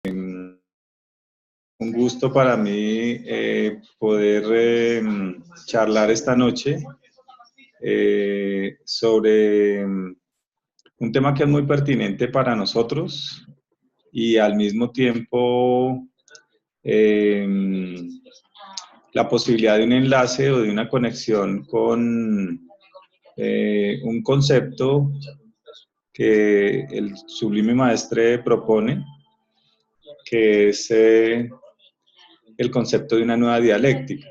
Un gusto para mí poder charlar esta noche sobre un tema que es muy pertinente para nosotros y al mismo tiempo eh, la posibilidad de un enlace o de una conexión con un concepto que el Sublime Maestre propone, que es el concepto de una nueva dialéctica.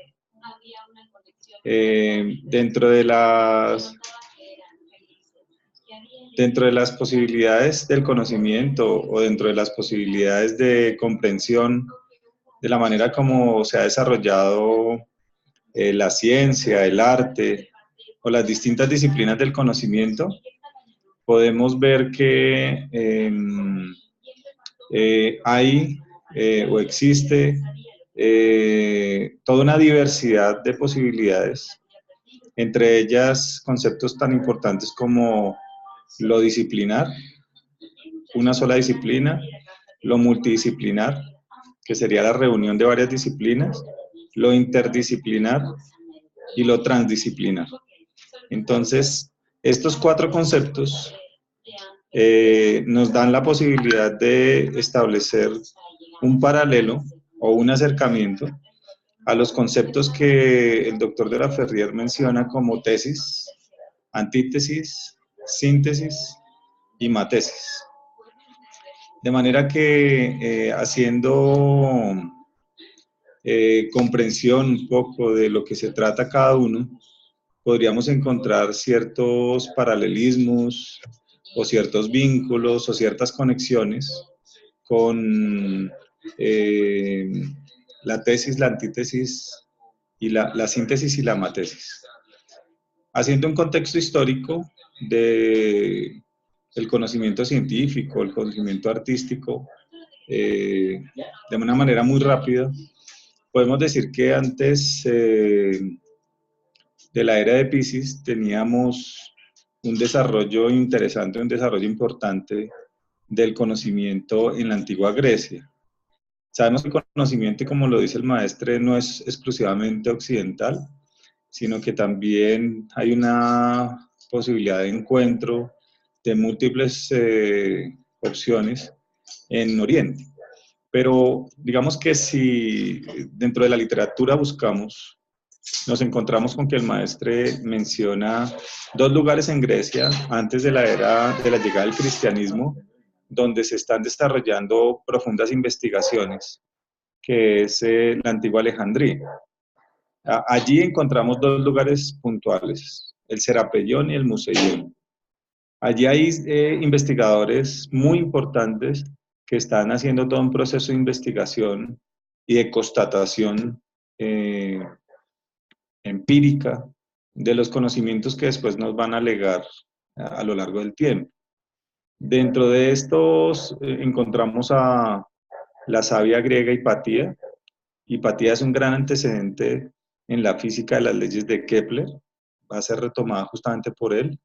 Dentro de las posibilidades del conocimiento o dentro de las posibilidades de comprensión de la manera como se ha desarrollado la ciencia, el arte o las distintas disciplinas del conocimiento, podemos ver que hay o existe toda una diversidad de posibilidades, entre ellas conceptos tan importantes como lo disciplinar, una sola disciplina, lo multidisciplinar, que sería la reunión de varias disciplinas, lo interdisciplinar y lo transdisciplinar. Entonces, estos cuatro conceptos nos dan la posibilidad de establecer un paralelo o un acercamiento a los conceptos que el doctor de la Ferrier menciona como tesis, antítesis, síntesis y matesis. De manera que haciendo comprensión un poco de lo que se trata cada uno, podríamos encontrar ciertos paralelismos o ciertos vínculos o ciertas conexiones con la tesis, la antítesis y la síntesis y la matesis. Haciendo un contexto histórico del conocimiento científico, el conocimiento artístico, de una manera muy rápida, podemos decir que antes de la era de Piscis teníamos un desarrollo interesante, un desarrollo importante del conocimiento en la antigua Grecia. Sabemos que el conocimiento, como lo dice el maestre, no es exclusivamente occidental, sino que también hay una posibilidad de encuentro de múltiples opciones en Oriente. Pero digamos que si dentro de la literatura buscamos, nos encontramos con que el maestre menciona dos lugares en Grecia antes de la era de la llegada del cristianismo, donde se están desarrollando profundas investigaciones, que es la antigua Alejandría. Allí encontramos dos lugares puntuales, el Serapeión y el Museión. Allí hay investigadores muy importantes que están haciendo todo un proceso de investigación y de constatación empírica de los conocimientos que después nos van a legar a lo largo del tiempo. Dentro de estos encontramos a la sabia griega Hipatía. Hipatía es un gran antecedente en la física de las leyes de Kepler, va a ser retomada justamente por él.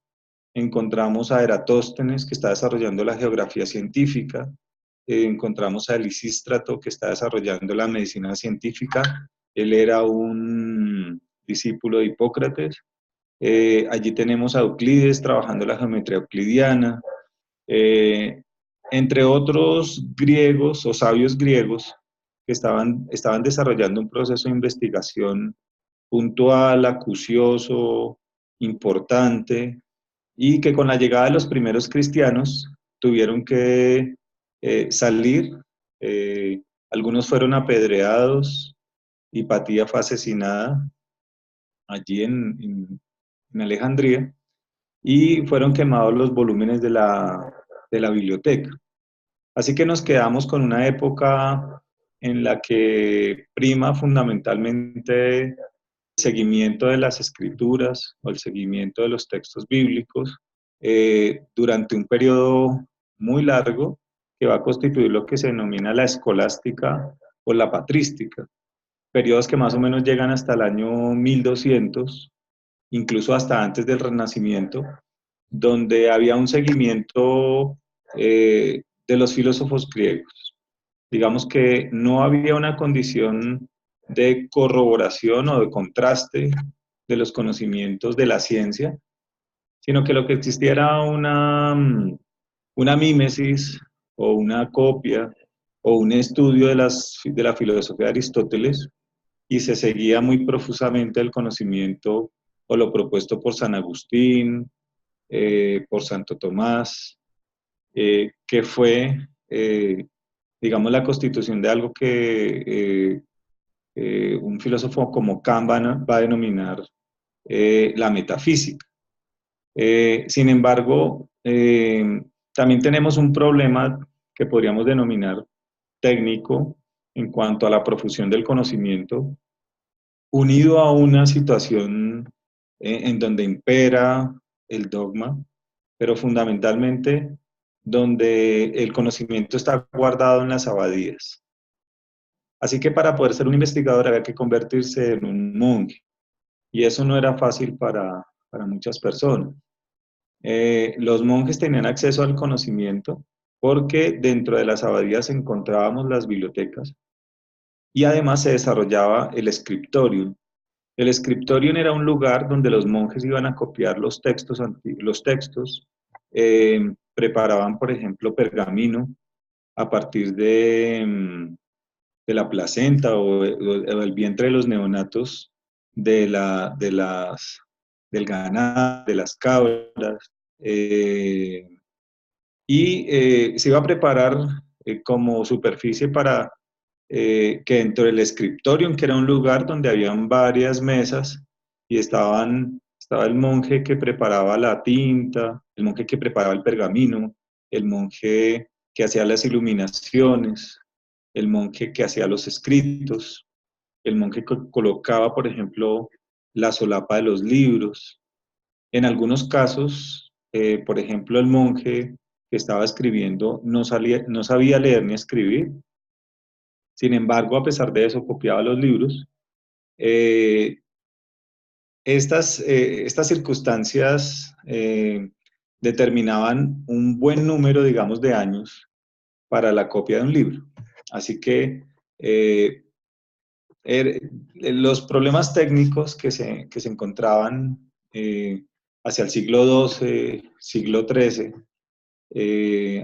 Encontramos a Eratóstenes, que está desarrollando la geografía científica. Encontramos a Lisístrato, que está desarrollando la medicina científica. Él era un discípulo de Hipócrates. Allí tenemos a Euclides trabajando la geometría euclidiana. Entre otros griegos o sabios griegos que estaban desarrollando un proceso de investigación puntual, acucioso, importante, y que con la llegada de los primeros cristianos tuvieron que salir. Algunos fueron apedreados, Hipatía fue asesinada allí en Alejandría, y fueron quemados los volúmenes de la biblioteca. Así que nos quedamos con una época en la que prima fundamentalmente el seguimiento de las escrituras o el seguimiento de los textos bíblicos durante un periodo muy largo que va a constituir lo que se denomina la escolástica o la patrística, periodos que más o menos llegan hasta el año 1200, incluso hasta antes del Renacimiento, donde había un seguimiento de los filósofos griegos. Digamos que no había una condición de corroboración o de contraste de los conocimientos de la ciencia, sino que lo que existía era una mímesis o una copia o un estudio de la filosofía de Aristóteles, y se seguía muy profusamente el conocimiento o lo propuesto por San Agustín, por Santo Tomás, que fue, digamos, la constitución de algo que un filósofo como Kant va a denominar la metafísica. Sin embargo, también tenemos un problema que podríamos denominar técnico en cuanto a la profusión del conocimiento, unido a una situación en donde impera el dogma, pero fundamentalmente donde el conocimiento está guardado en las abadías. Así que para poder ser un investigador había que convertirse en un monje, y eso no era fácil para muchas personas. Los monjes tenían acceso al conocimiento porque dentro de las abadías encontrábamos las bibliotecas y además se desarrollaba el scriptorium. El scriptorium era un lugar donde los monjes iban a copiar los textos, preparaban, por ejemplo, pergamino a partir de la placenta o el vientre de los neonatos del ganado, de las cabras, eh, y se iba a preparar como superficie para que dentro del scriptorium, que era un lugar donde habían varias mesas y estaba el monje que preparaba la tinta, el monje que preparaba el pergamino, el monje que hacía las iluminaciones, el monje que hacía los escritos, el monje que colocaba, por ejemplo, la solapa de los libros. En algunos casos, por ejemplo, el monje que estaba escribiendo no sabía leer ni escribir. Sin embargo, a pesar de eso, copiaba los libros. Eh, estas circunstancias determinaban un buen número, digamos, de años para la copia de un libro. Así que eh, los problemas técnicos que se encontraban hacia el siglo XII, siglo XIII,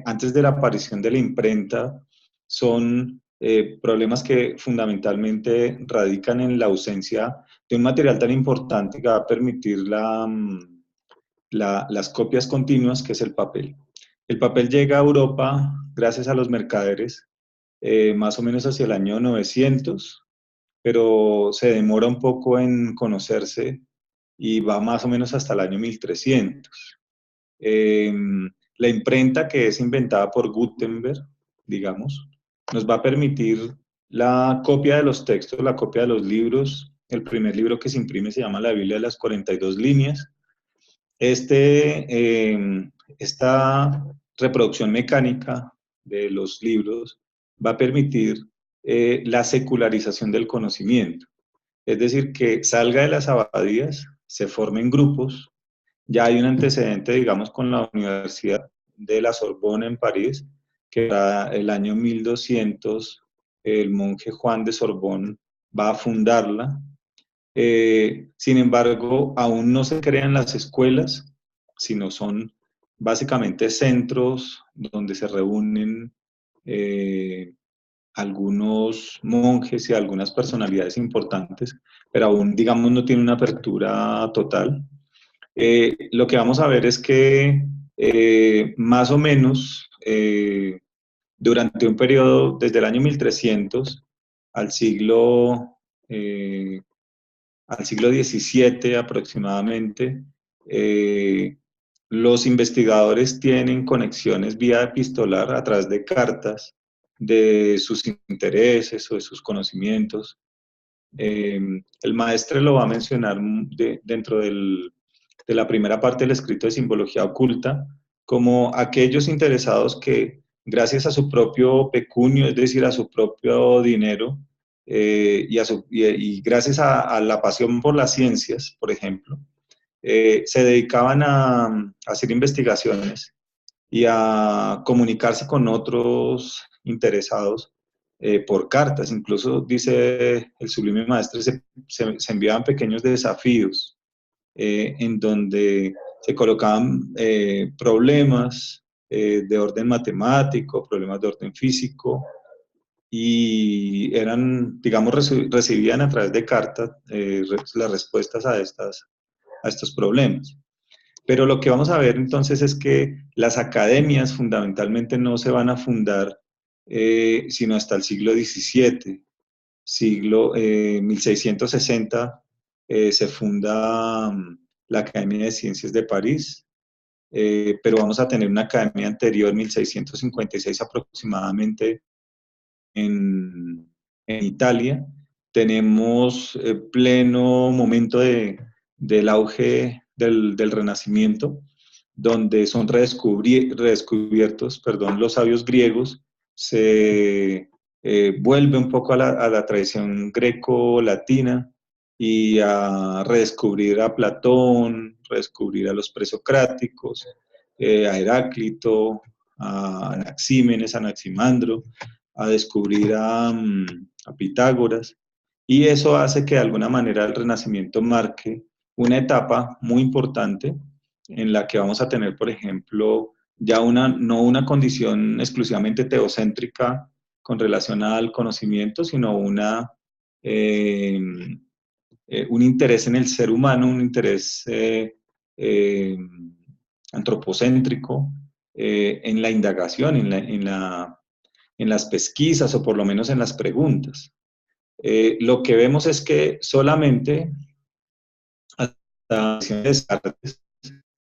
antes de la aparición de la imprenta, son problemas que fundamentalmente radican en la ausencia de un material tan importante que va a permitir las copias continuas, que es el papel. El papel llega a Europa gracias a los mercaderes, más o menos hacia el año 900, pero se demora un poco en conocerse y va más o menos hasta el año 1300. Eh, la imprenta, que es inventada por Gutenberg, digamos, nos va a permitir la copia de los textos, la copia de los libros. El primer libro que se imprime se llama La Biblia de las 42 líneas. Esta reproducción mecánica de los libros va a permitir la secularización del conocimiento. Es decir, que salga de las abadías, se formen grupos. Ya hay un antecedente, digamos, con la Universidad de la Sorbona en París, que para el año 1200 el monje Juan de Sorbón va a fundarla. Sin embargo, aún no se crean las escuelas, sino son básicamente centros donde se reúnen algunos monjes y algunas personalidades importantes, pero aún, digamos, no tiene una apertura total. Lo que vamos a ver es que más o menos durante un periodo desde el año 1300 al siglo, eh, al siglo XVII aproximadamente, eh, los investigadores tienen conexiones vía epistolar a través de cartas de sus intereses o de sus conocimientos. El maestre lo va a mencionar dentro de la primera parte del escrito de Simbología Oculta, como aquellos interesados que, gracias a su propio pecunio, es decir, a su propio dinero, y gracias a la pasión por las ciencias, por ejemplo, se dedicaban a hacer investigaciones y a comunicarse con otros interesados por cartas. Incluso, dice el Sublime Maestre, se enviaban pequeños desafíos en donde se colocaban problemas de orden matemático, problemas de orden físico, y eran, digamos, recibían a través de cartas las respuestas a estos problemas. Pero lo que vamos a ver entonces es que las academias fundamentalmente no se van a fundar sino hasta el siglo XVII. Siglo 1660 se funda la Academia de Ciencias de París, pero vamos a tener una academia anterior, 1656 aproximadamente, en Italia. Tenemos pleno momento del auge del Renacimiento, donde son redescubiertos, los sabios griegos, se vuelve un poco a la tradición greco-latina y a redescubrir a Platón, redescubrir a los presocráticos, a Heráclito, a Anaxímenes, a Anaximandro, a descubrir a Pitágoras, y eso hace que de alguna manera el Renacimiento marque una etapa muy importante en la que vamos a tener, por ejemplo, ya no una condición exclusivamente teocéntrica con relación al conocimiento, sino un interés en el ser humano, un interés eh, antropocéntrico, en la indagación, en las pesquisas o por lo menos en las preguntas. Lo que vemos es que solamente hasta Descartes,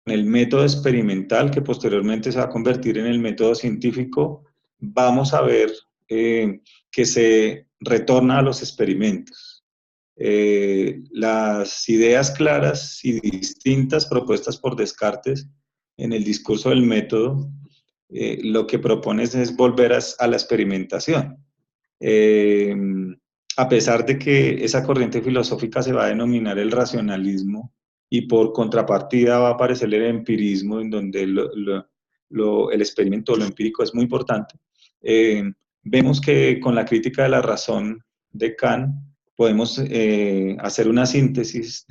en el método experimental, que posteriormente se va a convertir en el método científico, vamos a ver que se retorna a los experimentos. Las ideas claras y distintas propuestas por Descartes en el discurso del método, lo que propone es volver a la experimentación. Eh, a pesar de que esa corriente filosófica se va a denominar el racionalismo y por contrapartida va a aparecer el empirismo, en donde el experimento, lo empírico es muy importante, vemos que con la crítica de la razón de Kant podemos hacer una síntesis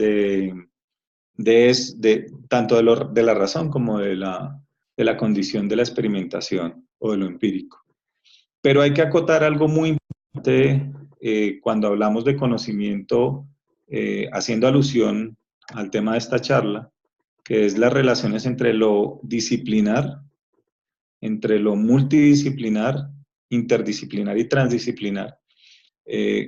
tanto de la razón como de la condición de la experimentación o de lo empírico. Pero hay que acotar algo muy importante cuando hablamos de conocimiento, haciendo alusión al tema de esta charla, que es las relaciones entre lo disciplinar, entre lo multidisciplinar, interdisciplinar y transdisciplinar,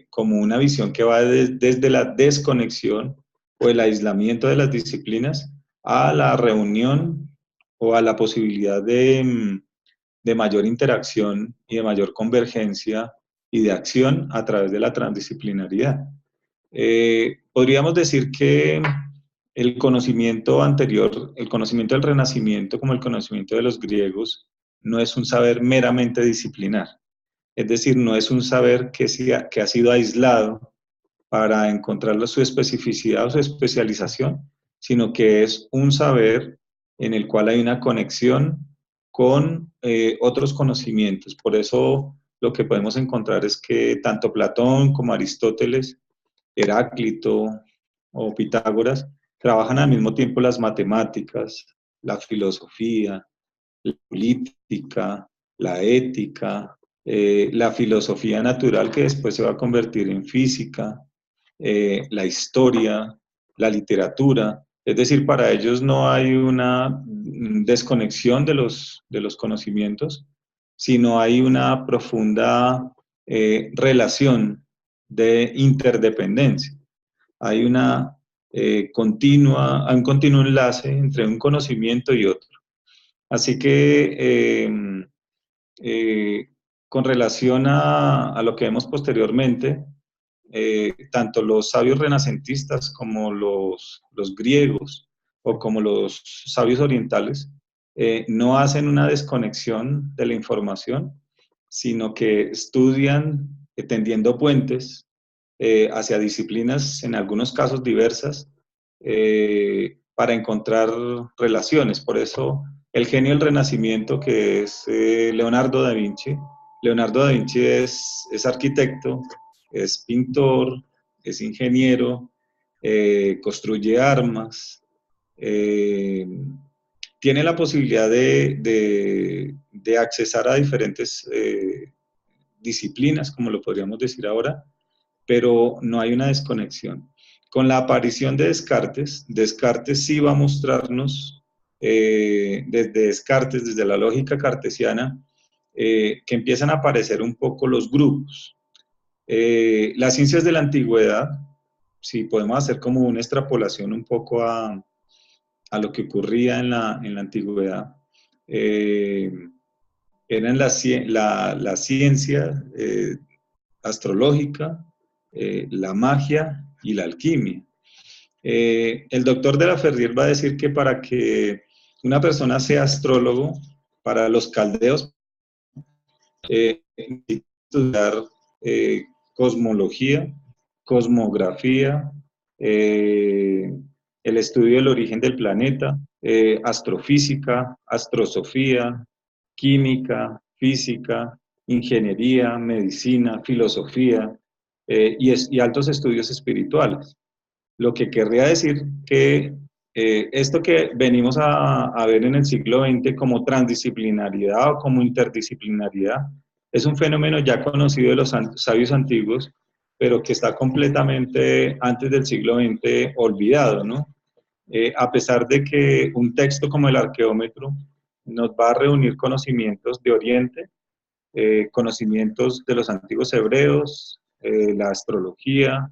como una visión que va desde la desconexión o el aislamiento de las disciplinas a la reunión o a la posibilidad de mayor interacción y de mayor convergencia y de acción a través de la transdisciplinaridad. Podríamos decir que el conocimiento anterior, el conocimiento del Renacimiento, como el conocimiento de los griegos, no es un saber meramente disciplinar. Es decir, no es un saber que ha sido aislado para encontrar su especificidad o su especialización, sino que es un saber en el cual hay una conexión con otros conocimientos. Por eso lo que podemos encontrar es que tanto Platón como Aristóteles, Heráclito o Pitágoras trabajan al mismo tiempo las matemáticas, la filosofía, la política, la ética, la filosofía natural, que después se va a convertir en física, la historia, la literatura. Es decir, para ellos no hay una desconexión de los conocimientos, sino hay una profunda relación de interdependencia. Hay un continuo enlace entre un conocimiento y otro. Así que eh, con relación a lo que vemos posteriormente, tanto los sabios renacentistas como los griegos o como los sabios orientales no hacen una desconexión de la información, sino que estudian tendiendo puentes hacia disciplinas, en algunos casos diversas, para encontrar relaciones. Por eso el genio del Renacimiento, que es Leonardo da Vinci, Leonardo da Vinci es arquitecto, es pintor, es ingeniero, construye armas, eh, tiene la posibilidad de accesar a diferentes disciplinas, como lo podríamos decir ahora, pero no hay una desconexión. Con la aparición de Descartes, Descartes sí va a mostrarnos, desde Descartes, desde la lógica cartesiana, que empiezan a aparecer un poco los grupos. Las ciencias de la antigüedad, si podemos hacer como una extrapolación un poco a lo que ocurría en la antigüedad, eh, eran la ciencia astrológica, la magia y la alquimia. El doctor de la Ferrier va a decir que para que una persona sea astrólogo, para los caldeos, necesita estudiar cosmología, cosmografía, el estudio del origen del planeta, astrofísica, astrosofía, química, física, ingeniería, medicina, filosofía y altos estudios espirituales. Lo que querría decir que esto que venimos a ver en el siglo XX como transdisciplinariedad o como interdisciplinariedad es un fenómeno ya conocido de los sabios antiguos, pero que está completamente antes del siglo XX olvidado, ¿no? A pesar de que un texto como el Arqueómetro nos va a reunir conocimientos de Oriente, conocimientos de los antiguos hebreos, la astrología,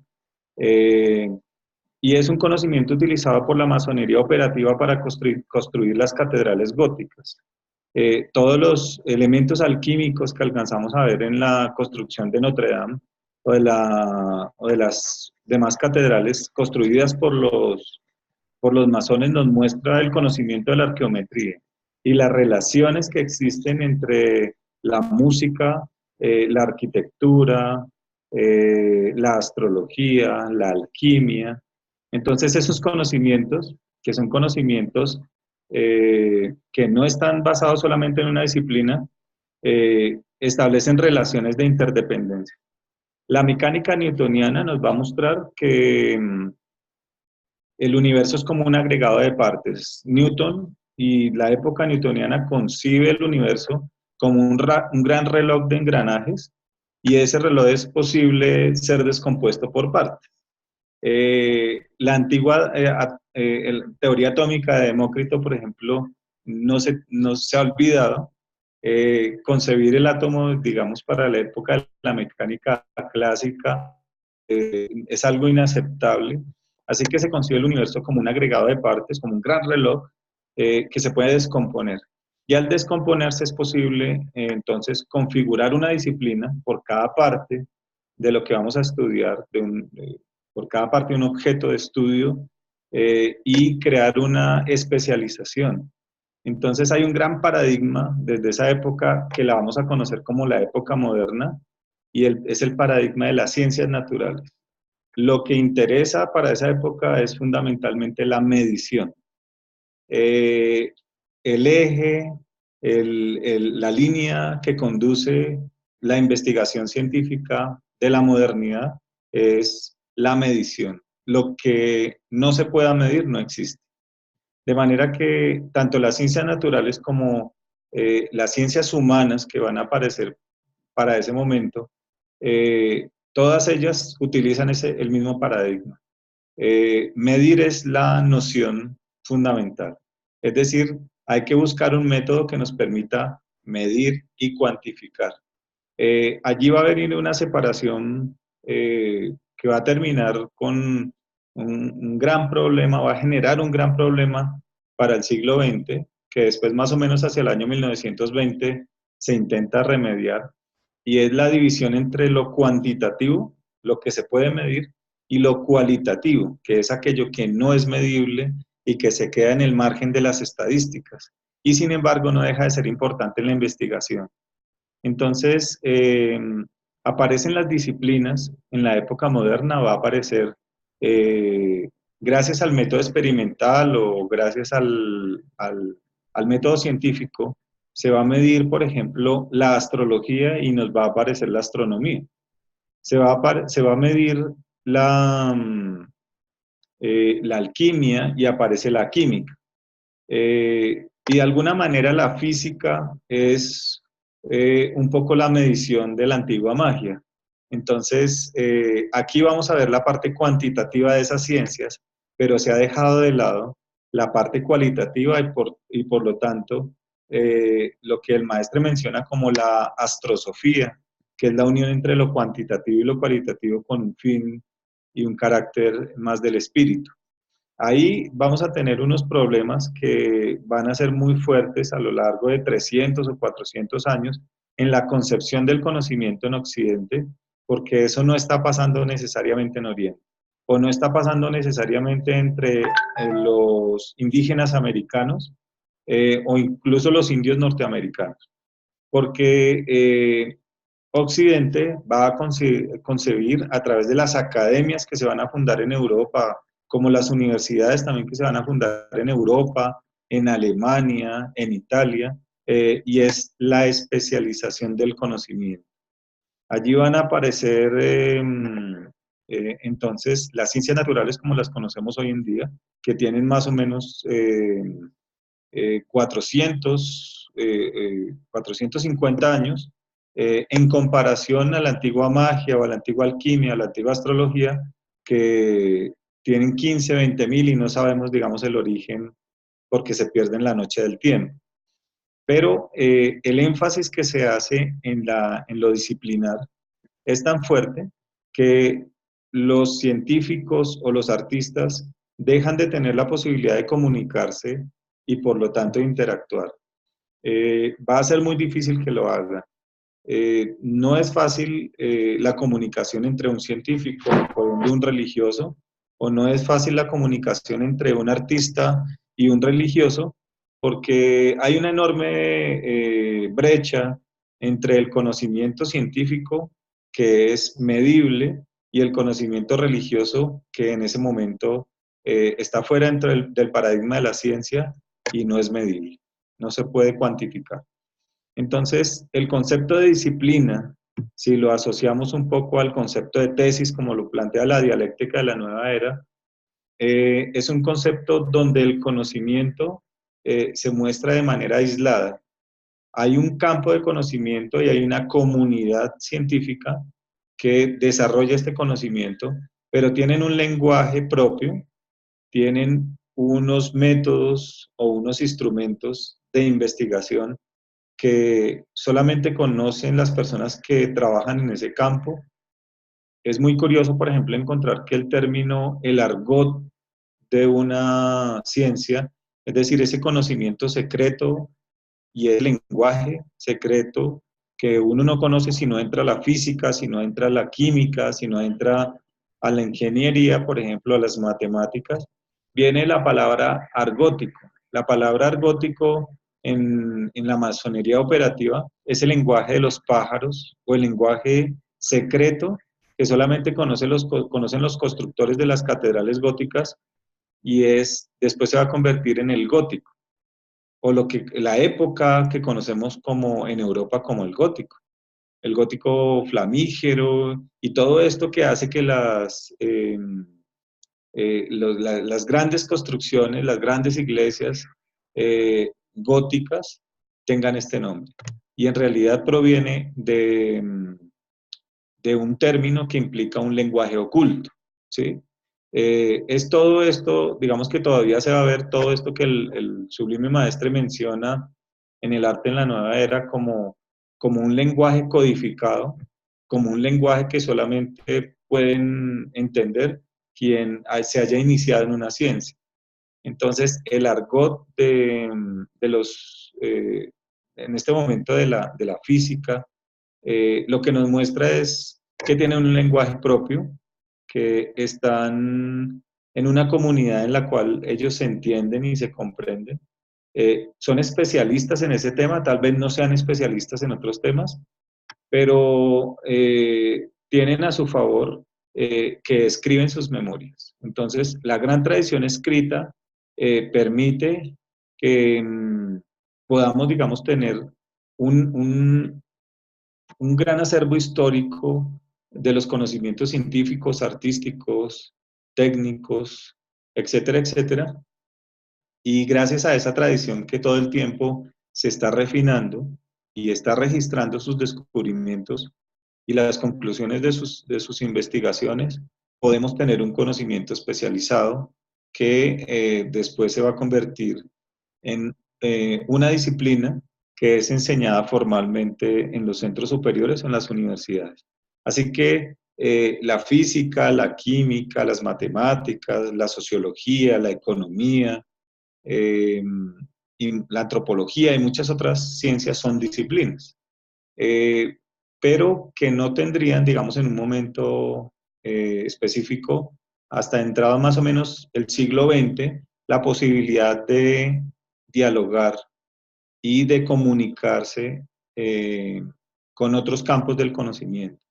eh, y es un conocimiento utilizado por la masonería operativa para construir las catedrales góticas. Todos los elementos alquímicos que alcanzamos a ver en la construcción de Notre Dame o de las demás catedrales construidas por los masones nos muestra el conocimiento de la arqueometría y las relaciones que existen entre la música, la arquitectura, la astrología, la alquimia. Entonces esos conocimientos, que son conocimientos que no están basados solamente en una disciplina, establecen relaciones de interdependencia. La mecánica newtoniana nos va a mostrar que el universo es como un agregado de partes. Newton y la época newtoniana concibe el universo como un gran reloj de engranajes y ese reloj es posible ser descompuesto por partes. La antigua teoría atómica de Demócrito, por ejemplo, no se ha olvidado concebir el átomo, digamos, para la época de la mecánica clásica, es algo inaceptable. Así que se concibe el universo como un agregado de partes, como un gran reloj que se puede descomponer. Y al descomponerse es posible entonces configurar una disciplina por cada parte de lo que vamos a estudiar, por cada parte de un objeto de estudio y crear una especialización. Entonces hay un gran paradigma desde esa época que la vamos a conocer como la época moderna y es el paradigma de las ciencias naturales. Lo que interesa para esa época es fundamentalmente la medición. Eh, el eje, la línea que conduce la investigación científica de la modernidad es la medición. Lo que no se pueda medir no existe. De manera que tanto las ciencias naturales como las ciencias humanas que van a aparecer para ese momento, todas ellas utilizan el mismo paradigma. Medir es la noción fundamental. Es decir, hay que buscar un método que nos permita medir y cuantificar. Allí va a venir una separación que va a terminar con un gran problema, va a generar un gran problema para el siglo XX, que después más o menos hacia el año 1920 se intenta remediar, y es la división entre lo cuantitativo, lo que se puede medir, y lo cualitativo, que es aquello que no es medible y que se queda en el margen de las estadísticas, y sin embargo no deja de ser importante en la investigación. Entonces, aparecen las disciplinas, en la época moderna va a aparecer, gracias al método experimental o gracias al método científico, se va a medir, por ejemplo, la astrología y nos va a aparecer la astronomía. Se va a medir la, la alquimia y aparece la química. Y de alguna manera la física es un poco la medición de la antigua magia. Entonces, aquí vamos a ver la parte cuantitativa de esas ciencias, pero se ha dejado de lado la parte cualitativa y por lo tanto, lo que el maestro menciona como la astrosofía, que es la unión entre lo cuantitativo y lo cualitativo con un fin y un carácter más del espíritu. Ahí vamos a tener unos problemas que van a ser muy fuertes a lo largo de 300 o 400 años en la concepción del conocimiento en Occidente, porque eso no está pasando necesariamente en Oriente, o no está pasando necesariamente entre los indígenas americanos o incluso los indios norteamericanos, porque Occidente va a concebir a través de las academias que se van a fundar en Europa, como las universidades también que se van a fundar en Europa, en Alemania, en Italia, y es la especialización del conocimiento. Allí van a aparecer entonces las ciencias naturales como las conocemos hoy en día, que tienen más o menos 450 años, en comparación a la antigua magia o a la antigua alquimia, a la antigua astrología, que tienen 15, 20 mil y no sabemos, digamos, el origen porque se pierde en la noche del tiempo. Pero el énfasis que se hace en lo disciplinar es tan fuerte que los científicos o los artistas dejan de tener la posibilidad de comunicarse y por lo tanto de interactuar. Va a ser muy difícil que lo hagan. No es fácil la comunicación entre un científico o un religioso, o no es fácil la comunicación entre un artista y un religioso, porque hay una enorme brecha entre el conocimiento científico, que es medible, y el conocimiento religioso, que en ese momento está fuera dentro del paradigma de la ciencia y no es medible, no se puede cuantificar. Entonces, el concepto de disciplina, si lo asociamos un poco al concepto de tesis, como lo plantea la dialéctica de la nueva era, es un concepto donde el conocimiento se muestra de manera aislada. Hay un campo de conocimiento y hay una comunidad científica que desarrolla este conocimiento, pero tienen un lenguaje propio, tienen unos métodos o unos instrumentos de investigación que solamente conocen las personas que trabajan en ese campo. Es muy curioso, por ejemplo, encontrar que el término, el argot de una ciencia, es decir, ese conocimiento secreto y el lenguaje secreto que uno no conoce si no entra a la física, si no entra a la química, si no entra a la ingeniería, por ejemplo, a las matemáticas, viene la palabra argótico. La palabra argótico en la masonería operativa es el lenguaje de los pájaros o el lenguaje secreto que solamente conocen los constructores de las catedrales góticas y después se va a convertir en el gótico, o la época que conocemos como en Europa como el gótico flamígero y todo esto que hace que las grandes construcciones, las grandes iglesias góticas tengan este nombre. Y en realidad proviene de un término que implica un lenguaje oculto, ¿sí? Es todo esto, digamos que todavía se va a ver todo esto que el sublime maestre menciona en el arte en la nueva era como un lenguaje codificado, como un lenguaje que solamente pueden entender quien se haya iniciado en una ciencia. Entonces, el argot en este momento de la física, lo que nos muestra es que tienen un lenguaje propio, que están en una comunidad en la cual ellos se entienden y se comprenden. Son especialistas en ese tema, tal vez no sean especialistas en otros temas, pero tienen a su favor que escriben sus memorias. Entonces, la gran tradición escrita permite que podamos, digamos, tener un, un, un gran acervo histórico de los conocimientos científicos, artísticos, técnicos, etcétera, etcétera. Y gracias a esa tradición que todo el tiempo se está refinando y está registrando sus descubrimientos y las conclusiones de sus investigaciones, podemos tener un conocimiento especializado que después se va a convertir en una disciplina que es enseñada formalmente en los centros superiores o en las universidades. Así que la física, la química, las matemáticas, la sociología, la economía, eh, y la antropología y muchas otras ciencias son disciplinas, eh, pero que no tendrían, digamos, en un momento específico, hasta entrado más o menos el siglo XX, la posibilidad de dialogar y de comunicarse con otros campos del conocimiento.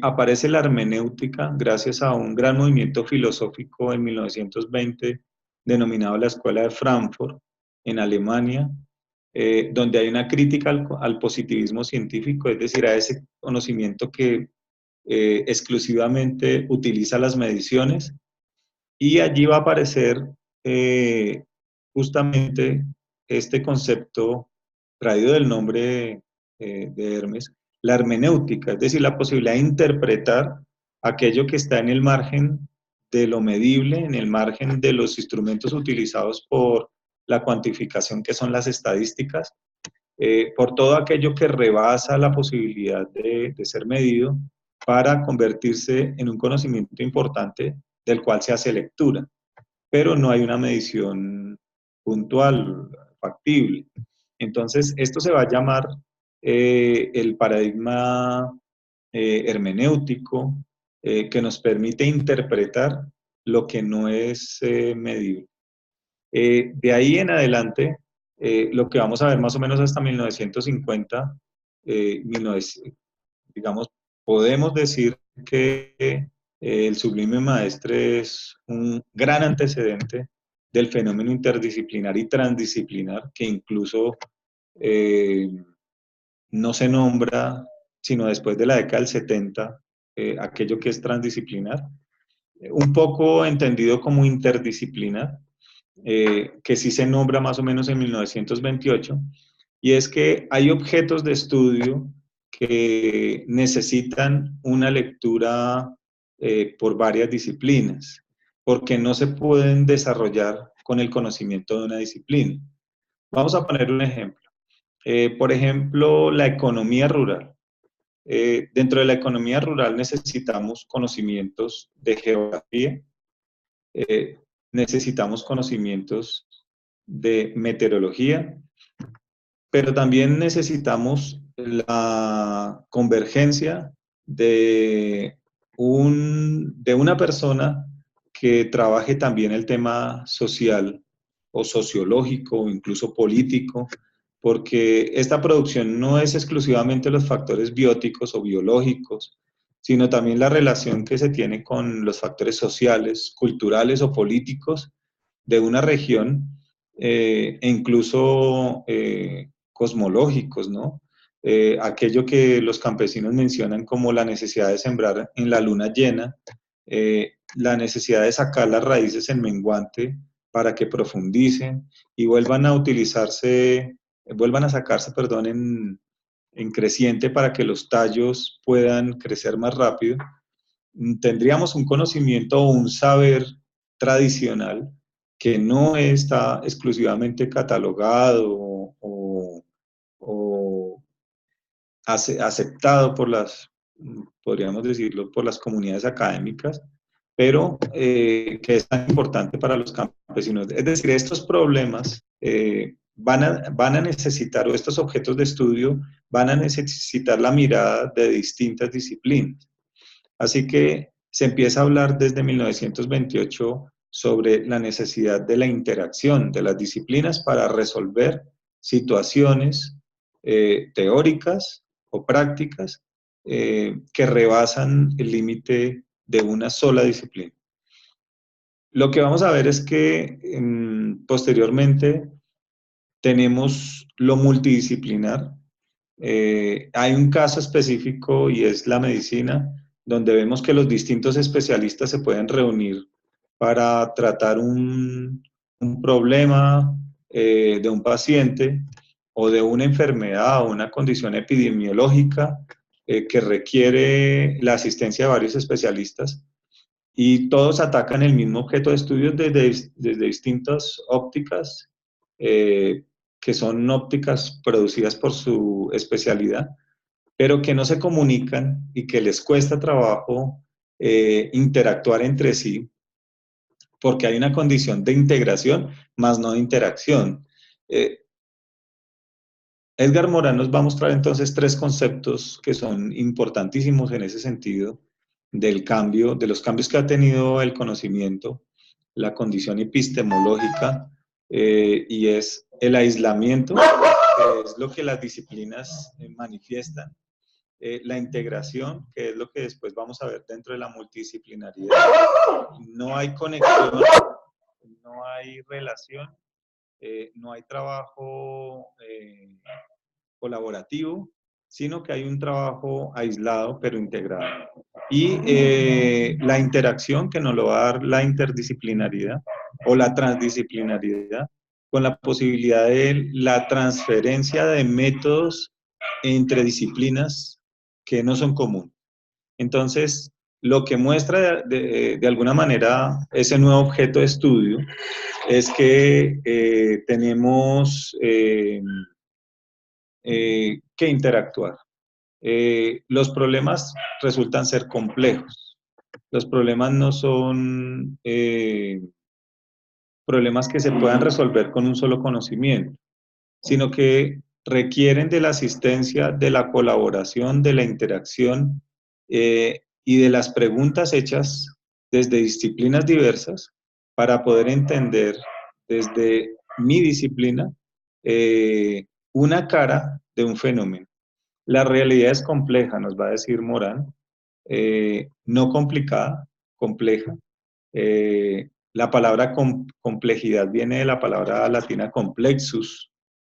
Aparece la hermenéutica gracias a un gran movimiento filosófico en 1920 denominado la Escuela de Frankfurt en Alemania, donde hay una crítica al positivismo científico, es decir, a ese conocimiento que exclusivamente utiliza las mediciones, y allí va a aparecer eh, justamente este concepto traído del nombre de Hermes, la hermenéutica, es decir, la posibilidad de interpretar aquello que está en el margen de lo medible, en el margen de los instrumentos utilizados por la cuantificación, que son las estadísticas, por todo aquello que rebasa la posibilidad de ser medido para convertirse en un conocimiento importante del cual se hace lectura, pero no hay una medición puntual, factible. Entonces, esto se va a llamar el paradigma hermenéutico, que nos permite interpretar lo que no es medible. De ahí en adelante, lo que vamos a ver más o menos hasta 1950, 1900, digamos, podemos decir que el sublime maestre es un gran antecedente del fenómeno interdisciplinar y transdisciplinar, que incluso eh, no se nombra sino después de la década del 70, aquello que es transdisciplinar, un poco entendido como interdisciplinar, que sí se nombra más o menos en 1928, y es que hay objetos de estudio que necesitan una lectura por varias disciplinas, porque no se pueden desarrollar con el conocimiento de una disciplina. Vamos a poner un ejemplo. Por ejemplo, la economía rural. Dentro de la economía rural necesitamos conocimientos de geografía, eh, necesitamos conocimientos de meteorología, pero también necesitamos la convergencia de una persona que trabaje también el tema social o sociológico o incluso político, porque esta producción no es exclusivamente los factores bióticos o biológicos, sino también la relación que se tiene con los factores sociales, culturales o políticos de una región, e incluso cosmológicos, ¿no? Aquello que los campesinos mencionan como la necesidad de sembrar en la luna llena, la necesidad de sacar las raíces en menguante para que profundicen y vuelvan a utilizarse, vuelvan a sacarse, perdón, en creciente para que los tallos puedan crecer más rápido. Tendríamos un conocimiento o un saber tradicional que no está exclusivamente catalogado o aceptado por las, podríamos decirlo, por las comunidades académicas, pero que es tan importante para los campesinos. Es decir, estos problemas van a necesitar, o estos objetos de estudio van a necesitar la mirada de distintas disciplinas. Así que se empieza a hablar desde 1928 sobre la necesidad de la interacción de las disciplinas para resolver situaciones teóricas o prácticas que rebasan el límite de una sola disciplina. Lo que vamos a ver es que posteriormente tenemos lo multidisciplinar. Hay un caso específico y es la medicina, donde vemos que los distintos especialistas se pueden reunir para tratar un problema de un paciente o de una enfermedad o una condición epidemiológica que requiere la asistencia de varios especialistas y todos atacan el mismo objeto de estudio desde distintas ópticas, que son ópticas producidas por su especialidad, pero que no se comunican y que les cuesta trabajo interactuar entre sí, porque hay una condición de integración, más no de interacción. Eh, Edgar Morin nos va a mostrar entonces tres conceptos que son importantísimos en ese sentido del cambio, de los cambios que ha tenido el conocimiento, la condición epistemológica, y es el aislamiento, que es lo que las disciplinas manifiestan, la integración, que es lo que después vamos a ver dentro de la multidisciplinaridad. No hay conexión, no hay relación, no hay trabajo colaborativo, sino que hay un trabajo aislado pero integrado. Y la interacción que nos lo va a dar la interdisciplinaridad o la transdisciplinaridad, con la posibilidad de la transferencia de métodos entre disciplinas que no son comunes. Entonces, lo que muestra de alguna manera ese nuevo objeto de estudio es que tenemos que interactuar. Los problemas resultan ser complejos. Los problemas no son problemas que se puedan resolver con un solo conocimiento, sino que requieren de la asistencia, de la colaboración, de la interacción y de las preguntas hechas desde disciplinas diversas para poder entender desde mi disciplina una cara de un fenómeno. La realidad es compleja, nos va a decir Morán, no complicada, compleja. La palabra complejidad viene de la palabra latina complexus,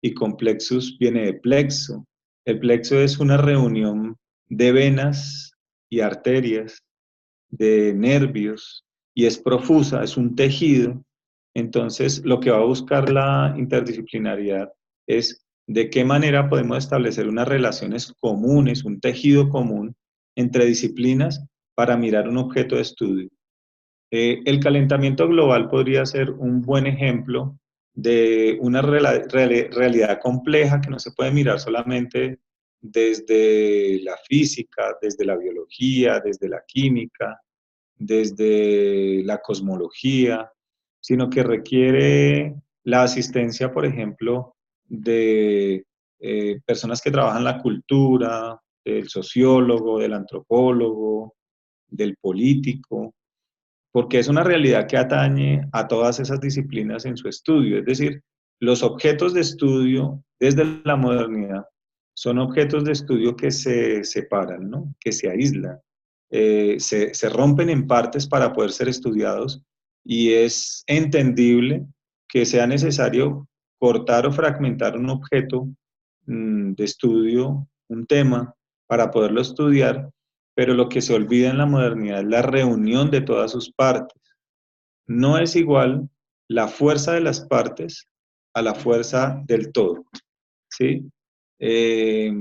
y complexus viene de plexo. El plexo es una reunión de venas y arterias, de nervios, y es profusa, es un tejido. Entonces, lo que va a buscar la interdisciplinariedad es de qué manera podemos establecer unas relaciones comunes, un tejido común entre disciplinas para mirar un objeto de estudio. El calentamiento global podría ser un buen ejemplo de una realidad compleja que no se puede mirar solamente desde la física, desde la biología, desde la química, desde la cosmología, sino que requiere la asistencia, por ejemplo, de personas que trabajan la cultura, del sociólogo, del antropólogo, del político, porque es una realidad que atañe a todas esas disciplinas en su estudio. Es decir, los objetos de estudio desde la modernidad son objetos de estudio que se separan, ¿no? Que se aíslan, se rompen en partes para poder ser estudiados y es entendible que sea necesario cortar o fragmentar un objeto de estudio, un tema, para poderlo estudiar, pero lo que se olvida en la modernidad es la reunión de todas sus partes. No es igual la fuerza de las partes a la fuerza del todo, ¿sí? Eh,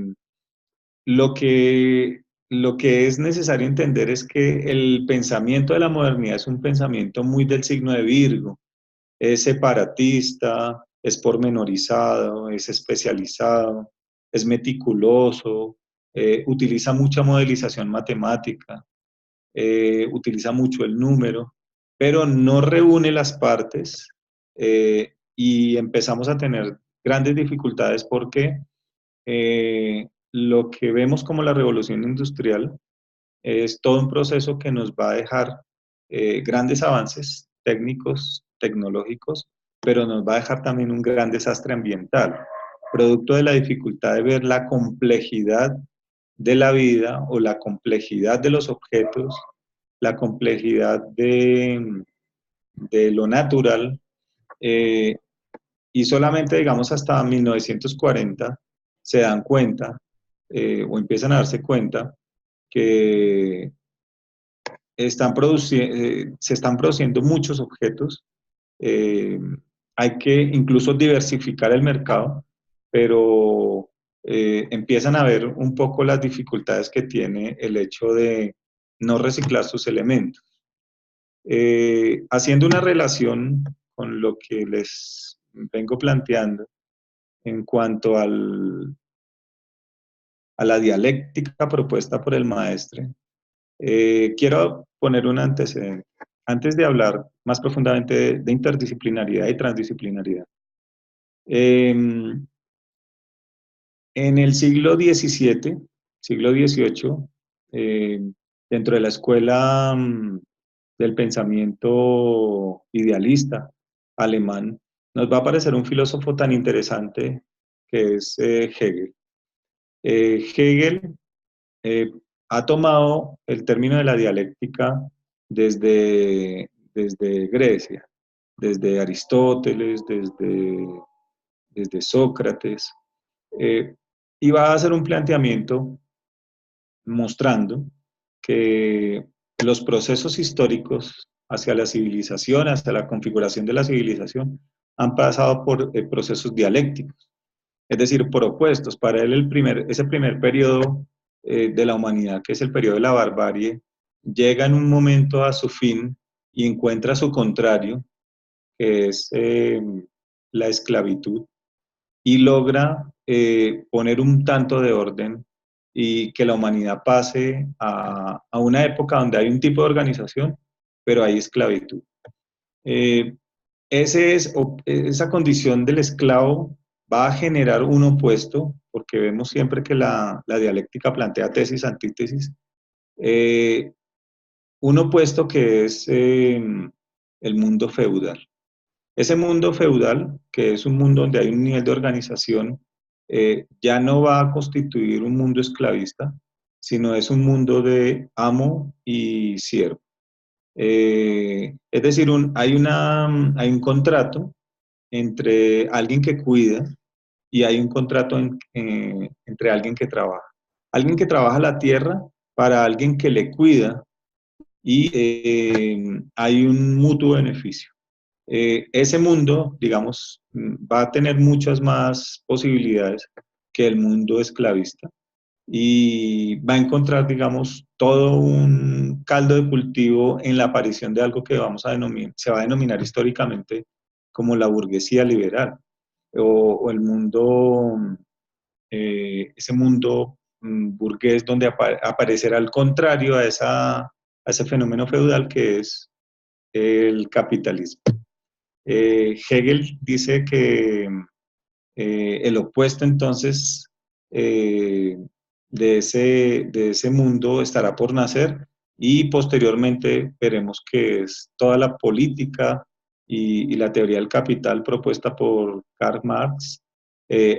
lo que, lo que es necesario entender es que el pensamiento de la modernidad es un pensamiento muy del signo de Virgo, es separatista, es pormenorizado, es especializado, es meticuloso, utiliza mucha modelización matemática, utiliza mucho el número, pero no reúne las partes y empezamos a tener grandes dificultades porque lo que vemos como la revolución industrial es todo un proceso que nos va a dejar grandes avances técnicos, tecnológicos, pero nos va a dejar también un gran desastre ambiental, producto de la dificultad de ver la complejidad de la vida o la complejidad de los objetos, la complejidad de lo natural, eh, y solamente, digamos, hasta 1940 se dan cuenta o empiezan a darse cuenta que se están produciendo muchos objetos. eh, Hay que incluso diversificar el mercado, pero empiezan a ver un poco las dificultades que tiene el hecho de no reciclar sus elementos. Haciendo una relación con lo que les vengo planteando en cuanto a la dialéctica propuesta por el maestre, quiero poner un antecedente. Antes de hablar más profundamente de interdisciplinaridad y transdisciplinaridad. En el siglo XVII, siglo XVIII, dentro de la escuela del pensamiento idealista alemán, nos va a aparecer un filósofo tan interesante que es Hegel. Hegel eh, ha tomado el término de la dialéctica desde Grecia, desde Aristóteles, desde Sócrates, y va a hacer un planteamiento mostrando que los procesos históricos hacia la civilización, hacia la configuración de la civilización, han pasado por procesos dialécticos, es decir, por opuestos. Para él ese primer periodo de la humanidad, que es el periodo de la barbarie, llega en un momento a su fin y encuentra su contrario, que es la esclavitud, y logra poner un tanto de orden y que la humanidad pase a una época donde hay un tipo de organización, pero hay esclavitud. Eh, esa condición del esclavo va a generar un opuesto, porque vemos siempre que la dialéctica plantea tesis, antítesis, eh, un opuesto que es el mundo feudal. Ese mundo feudal, que es un mundo donde hay un nivel de organización, ya no va a constituir un mundo esclavista, sino es un mundo de amo y siervo. Es decir, hay un contrato entre alguien que cuida y hay un contrato entre alguien que trabaja. Alguien que trabaja la tierra para alguien que le cuida y hay un mutuo beneficio. Ese mundo, digamos, va a tener muchas más posibilidades que el mundo esclavista y va a encontrar, digamos, todo un caldo de cultivo en la aparición de algo que se va a denominar históricamente como la burguesía liberal o el mundo, ese mundo burgués donde aparecerá al contrario a ese fenómeno feudal que es el capitalismo. Hegel dice que el opuesto entonces de ese mundo estará por nacer y posteriormente veremos que es toda la política y la teoría del capital propuesta por Karl Marx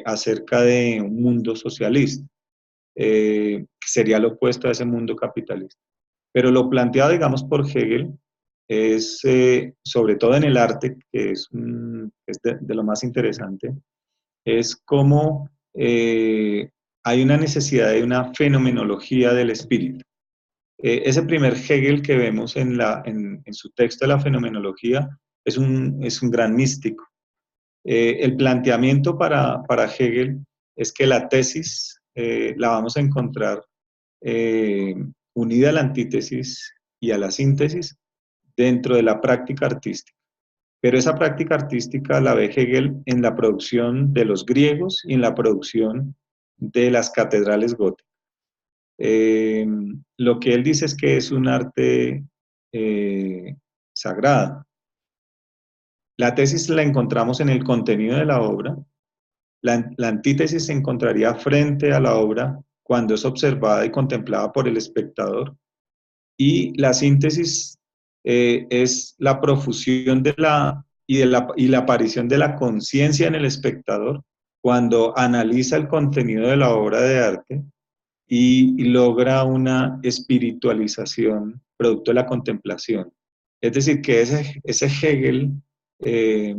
acerca de un mundo socialista, que sería lo opuesto a ese mundo capitalista. Pero lo planteado, digamos, por Hegel es, sobre todo en el arte, que es de lo más interesante, es cómo hay una necesidad de una fenomenología del espíritu. Ese primer Hegel que vemos en su texto de la fenomenología es un gran místico. El planteamiento para Hegel es que la tesis la vamos a encontrar eh, unida a la antítesis y a la síntesis dentro de la práctica artística. Pero esa práctica artística la ve Hegel en la producción de los griegos y en la producción de las catedrales góticas. Eh, lo que él dice es que es un arte sagrado. La tesis la encontramos en el contenido de la obra. La antítesis se encontraría frente a la obra cuando es observada y contemplada por el espectador. Y la síntesis es la profusión y la aparición de la conciencia en el espectador cuando analiza el contenido de la obra de arte y logra una espiritualización producto de la contemplación. Es decir, que ese Hegel eh,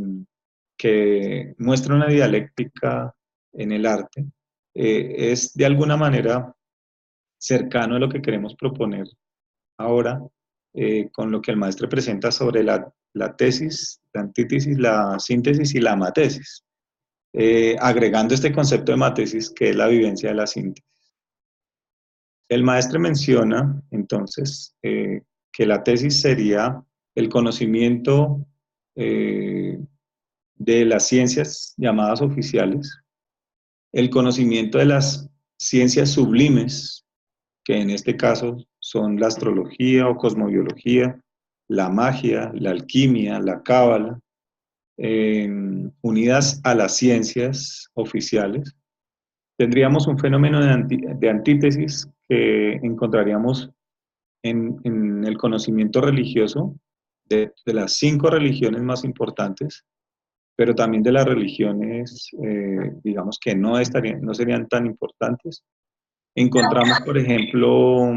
que muestra una dialéctica en el arte, es de alguna manera cercano a lo que queremos proponer ahora, con lo que el maestro presenta sobre la tesis, la antítesis, la síntesis y la amatesis, agregando este concepto de matesis que es la vivencia de la síntesis. El maestro menciona entonces que la tesis sería el conocimiento de las ciencias llamadas oficiales, el conocimiento de las ciencias sublimes, que en este caso son la astrología o cosmobiología, la magia, la alquimia, la cábala, unidas a las ciencias oficiales. Tendríamos un fenómeno de antítesis que encontraríamos en el conocimiento religioso de las 5 religiones más importantes, pero también de las religiones, digamos que no serían tan importantes. Encontramos, por ejemplo,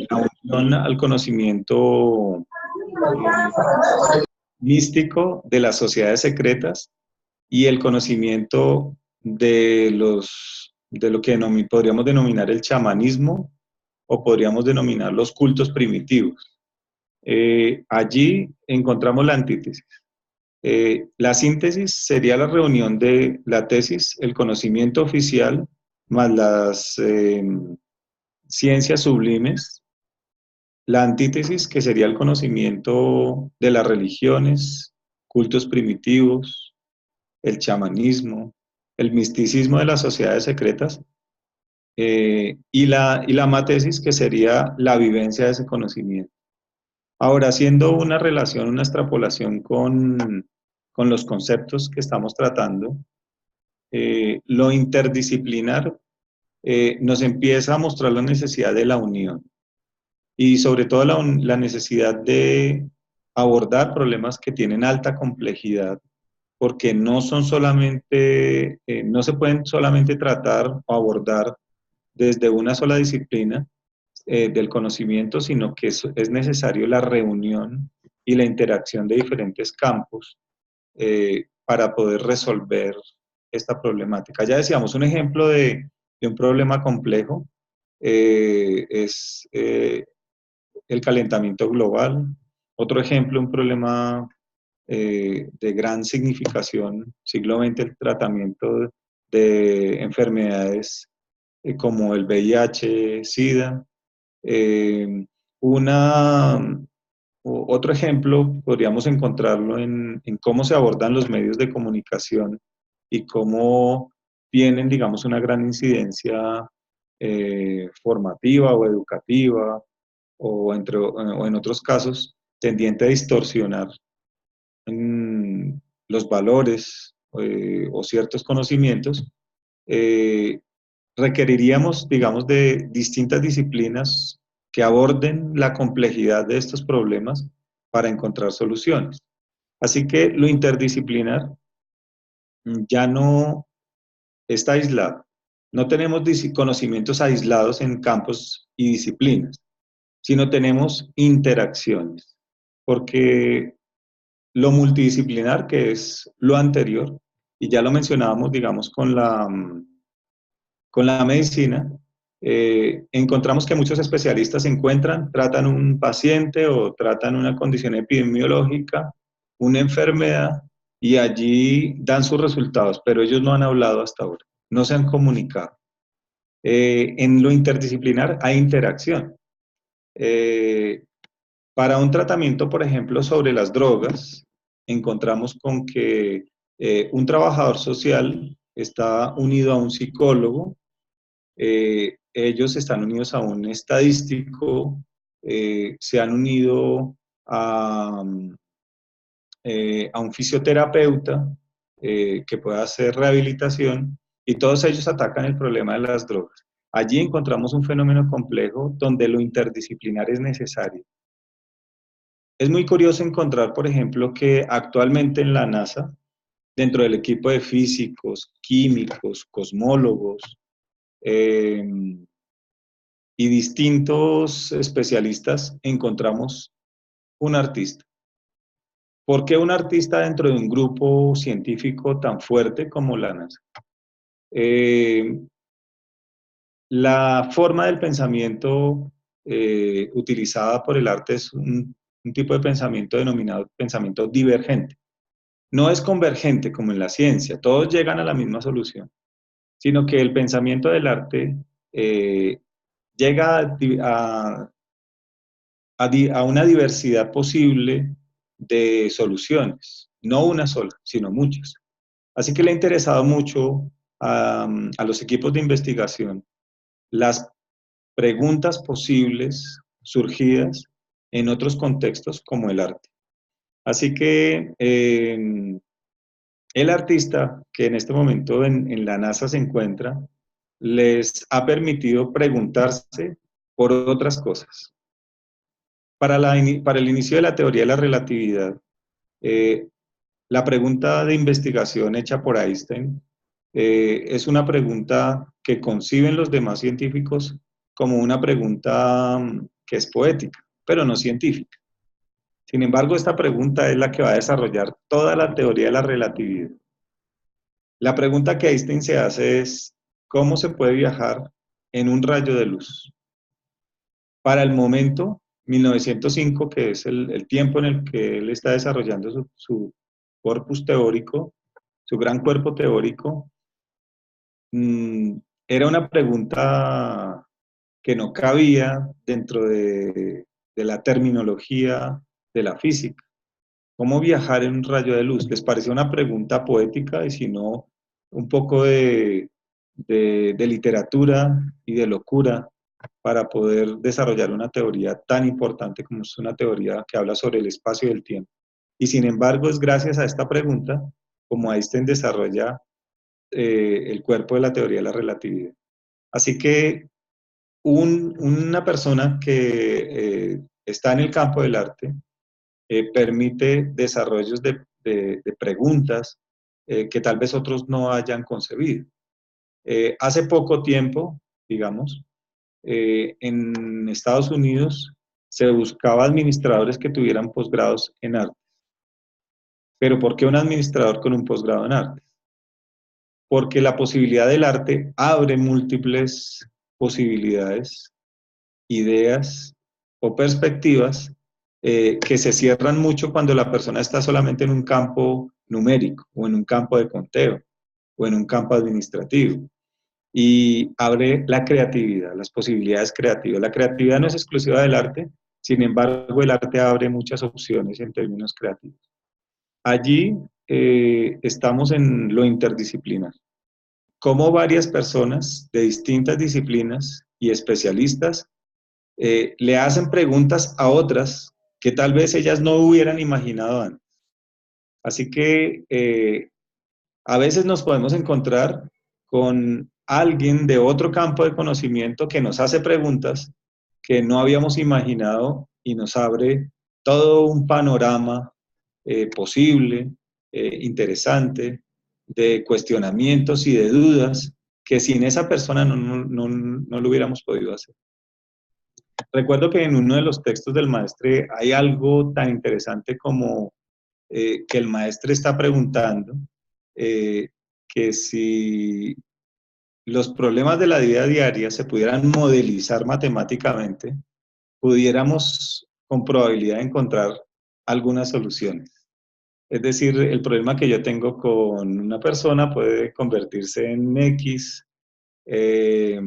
la unión al conocimiento eh, místico de las sociedades secretas y el conocimiento de lo que podríamos denominar el chamanismo o podríamos denominar los cultos primitivos. Allí encontramos la antítesis. La síntesis sería la reunión de la tesis, el conocimiento oficial, más las ciencias sublimes, la antítesis, que sería el conocimiento de las religiones, cultos primitivos, el chamanismo, el misticismo de las sociedades secretas, y la amatesis, que sería la vivencia de ese conocimiento. Ahora, haciendo una relación, una extrapolación con los conceptos que estamos tratando, lo interdisciplinar nos empieza a mostrar la necesidad de la unión y sobre todo la necesidad de abordar problemas que tienen alta complejidad, porque no son solamente, no se pueden solamente tratar o abordar desde una sola disciplina del conocimiento, sino que es necesario la reunión y la interacción de diferentes campos para poder resolver esta problemática. Ya decíamos, un ejemplo de un problema complejo es el calentamiento global. Otro ejemplo, un problema de gran significación, siglo XX, el tratamiento de enfermedades como el VIH, SIDA. Eh, una, Otro ejemplo podríamos encontrarlo en cómo se abordan los medios de comunicación y cómo tienen, digamos, una gran incidencia formativa o educativa o en otros casos tendiente a distorsionar los valores o ciertos conocimientos. Requeriríamos, digamos, de distintas disciplinas que aborden la complejidad de estos problemas para encontrar soluciones. Así que lo interdisciplinar ya no está aislado. No tenemos conocimientos aislados en campos y disciplinas, sino tenemos interacciones, porque lo multidisciplinar, que es lo anterior, y ya lo mencionábamos, digamos, con la medicina, encontramos que muchos especialistas tratan un paciente o tratan una condición epidemiológica, una enfermedad, y allí dan sus resultados, pero ellos no han hablado hasta ahora, no se han comunicado. En lo interdisciplinar hay interacción. Eh, para un tratamiento, por ejemplo, sobre las drogas, encontramos con que un trabajador social está unido a un psicólogo, ellos están unidos a un estadístico, se han unido a un fisioterapeuta que pueda hacer rehabilitación y todos ellos atacan el problema de las drogas. Allí encontramos un fenómeno complejo donde lo interdisciplinar es necesario. Es muy curioso encontrar, por ejemplo, que actualmente en la NASA, dentro del equipo de físicos, químicos, cosmólogos, eh, y distintos especialistas, encontramos un artista. ¿Por qué un artista dentro de un grupo científico tan fuerte como la NASA? Eh, la forma del pensamiento utilizada por el arte es un tipo de pensamiento denominado pensamiento divergente. No es convergente como en la ciencia, todos llegan a la misma solución, sino que el pensamiento del arte llega a una diversidad posible de soluciones, no una sola, sino muchas. Así que le ha interesado mucho a los equipos de investigación las preguntas posibles surgidas en otros contextos como el arte. Así que el artista que en este momento en la NASA se encuentra les ha permitido preguntarse por otras cosas. Para el inicio de la teoría de la relatividad, eh, la pregunta de investigación hecha por Einstein es una pregunta que conciben los demás científicos como una pregunta que es poética, pero no científica. Sin embargo, esta pregunta es la que va a desarrollar toda la teoría de la relatividad. La pregunta que Einstein se hace es, ¿cómo se puede viajar en un rayo de luz? Para el momento, 1905, que es el tiempo en el que él está desarrollando su corpus teórico, su gran cuerpo teórico, era una pregunta que no cabía dentro de la terminología de la física. ¿Cómo viajar en un rayo de luz? Les parecía una pregunta poética y si no, un poco de literatura y de locura para poder desarrollar una teoría tan importante como es una teoría que habla sobre el espacio y el tiempo. Y sin embargo, es gracias a esta pregunta como Einstein desarrolla el cuerpo de la teoría de la relatividad. Así que una persona que está en el campo del arte permite desarrollos de preguntas que tal vez otros no hayan concebido. Hace poco tiempo, digamos, en Estados Unidos se buscaba administradores que tuvieran posgrados en arte. Pero ¿por qué un administrador con un posgrado en arte? Porque la posibilidad del arte abre múltiples posibilidades, ideas o perspectivas que se cierran mucho cuando la persona está solamente en un campo numérico o en un campo de conteo o en un campo administrativo. Y abre la creatividad, las posibilidades creativas. La creatividad no es exclusiva del arte, sin embargo el arte abre muchas opciones en términos creativos. Allí estamos en lo interdisciplinar. Cómo varias personas de distintas disciplinas y especialistas le hacen preguntas a otras que tal vez ellas no hubieran imaginado antes. Así que a veces nos podemos encontrar con alguien de otro campo de conocimiento que nos hace preguntas que no habíamos imaginado y nos abre todo un panorama posible, interesante, de cuestionamientos y de dudas que sin esa persona no lo hubiéramos podido hacer. Recuerdo que en uno de los textos del maestre hay algo tan interesante como que el maestre está preguntando que si los problemas de la vida diaria se pudieran modelizar matemáticamente, pudiéramos con probabilidad encontrar algunas soluciones. Es decir, el problema que yo tengo con una persona puede convertirse en X, eh,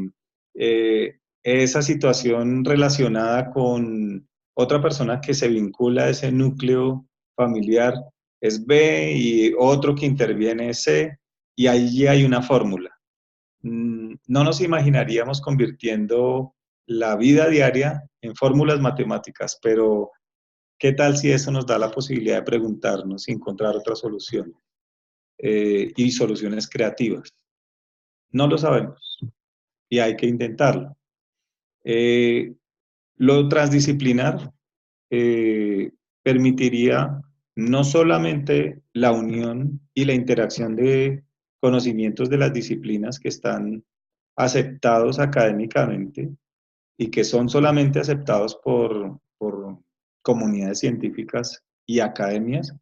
esa situación relacionada con otra persona que se vincula a ese núcleo familiar es B y otro que interviene es C y allí hay una fórmula. No nos imaginaríamos convirtiendo la vida diaria en fórmulas matemáticas, pero ¿qué tal si eso nos da la posibilidad de preguntarnos y encontrar otras soluciones y soluciones creativas? No lo sabemos y hay que intentarlo. Lo transdisciplinar permitiría no solamente la unión y la interacción de conocimientos de las disciplinas que están aceptados académicamente y que son solamente aceptados por comunidades científicas y academias,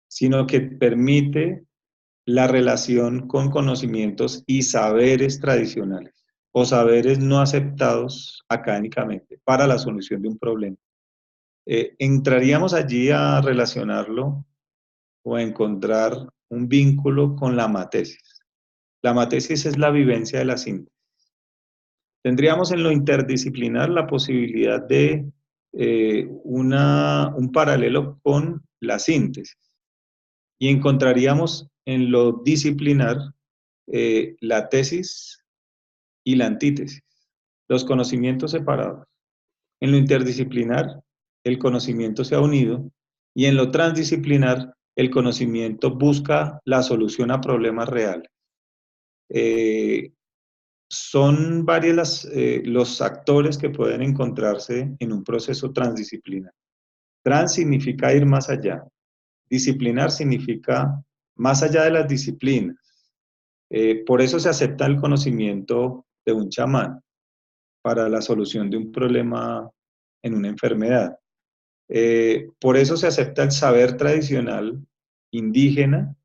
sino que permite la relación con conocimientos y saberes tradicionales o saberes no aceptados académicamente para la solución de un problema. Entraríamos allí a relacionarlo o a encontrar un vínculo con la matesis. La matesis es la vivencia de la síntesis. Tendríamos en lo interdisciplinar la posibilidad de un paralelo con la síntesis y encontraríamos en lo disciplinar la tesis y la antítesis, los conocimientos separados. En lo interdisciplinar, el conocimiento se ha unido y en lo transdisciplinar, el conocimiento busca la solución a problemas reales. Son varios los actores que pueden encontrarse en un proceso transdisciplinar. Trans significa ir más allá. Disciplinar significa más allá de las disciplinas. Por eso se acepta el conocimiento de un chamán para la solución de un problema en una enfermedad. Por eso se acepta el saber tradicional indígena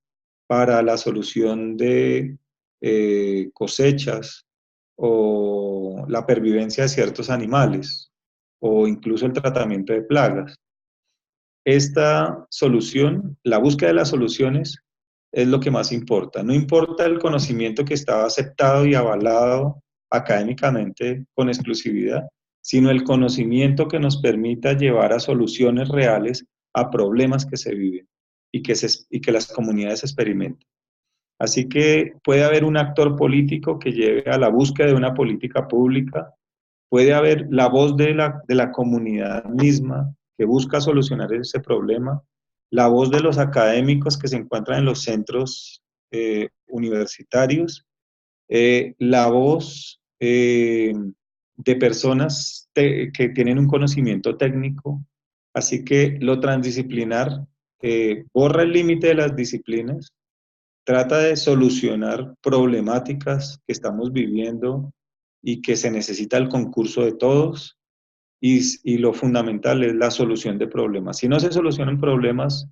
para la solución de cosechas o la pervivencia de ciertos animales o incluso el tratamiento de plagas. Esta solución, la búsqueda de las soluciones, es lo que más importa. No importa el conocimiento que estaba aceptado y avalado académicamente con exclusividad, sino el conocimiento que nos permita llevar a soluciones reales a problemas que se viven y que las comunidades experimentan. Así que puede haber un actor político que lleve a la búsqueda de una política pública, puede haber la voz de la comunidad misma que busca solucionar ese problema, la voz de los académicos que se encuentran en los centros universitarios, la voz de personas que tienen un conocimiento técnico. Así que lo transdisciplinar borra el límite de las disciplinas, trata de solucionar problemáticas que estamos viviendo y que se necesita el concurso de todos, y lo fundamental es la solución de problemas. Si no se solucionan problemas,